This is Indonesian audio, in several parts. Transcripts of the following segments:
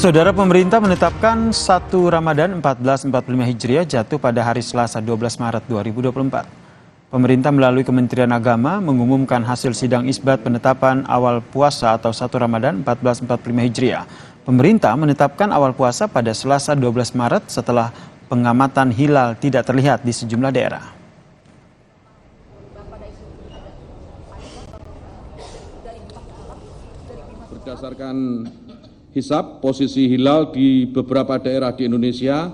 Saudara, pemerintah menetapkan 1 Ramadan 1445 Hijriah jatuh pada hari Selasa 12 Maret 2024. Pemerintah melalui Kementerian Agama mengumumkan hasil sidang isbat penetapan awal puasa atau 1 Ramadan 1445 Hijriah. Pemerintah menetapkan awal puasa pada Selasa 12 Maret setelah pengamatan hilal tidak terlihat di sejumlah daerah. Berdasarkan hisab, posisi hilal di beberapa daerah di Indonesia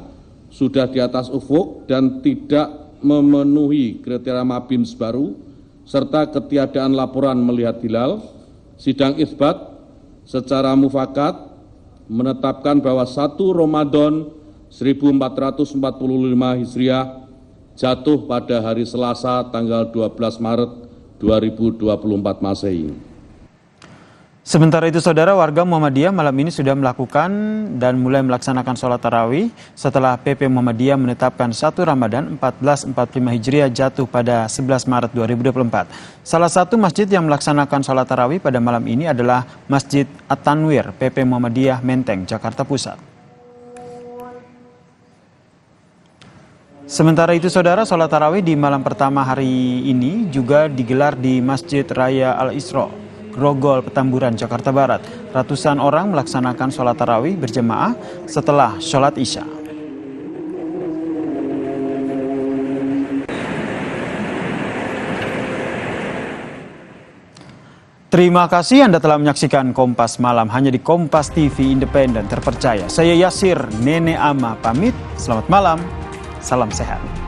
sudah di atas ufuk dan tidak memenuhi kriteria Mabins baru, serta ketiadaan laporan melihat hilal. Sidang isbat secara mufakat menetapkan bahwa 1 Ramadan 1445 Hijriah jatuh pada hari Selasa tanggal 12 Maret 2024 Masehi. Sementara itu, saudara, warga Muhammadiyah malam ini sudah melakukan dan mulai melaksanakan sholat tarawih setelah PP Muhammadiyah menetapkan 1 Ramadan 1445 Hijriah jatuh pada 11 Maret 2024. Salah satu masjid yang melaksanakan sholat tarawih pada malam ini adalah Masjid At-Tanwir PP Muhammadiyah Menteng, Jakarta Pusat. Sementara itu, saudara, sholat tarawih di malam pertama hari ini juga digelar di Masjid Raya Al-Isra, Grogol, Petamburan, Jakarta Barat. Ratusan orang melaksanakan sholat tarawih berjemaah setelah sholat Isya. Terima kasih Anda telah menyaksikan Kompas Malam hanya di Kompas TV Independen Terpercaya. Saya Yasir Nene Ama pamit. Selamat malam, salam sehat.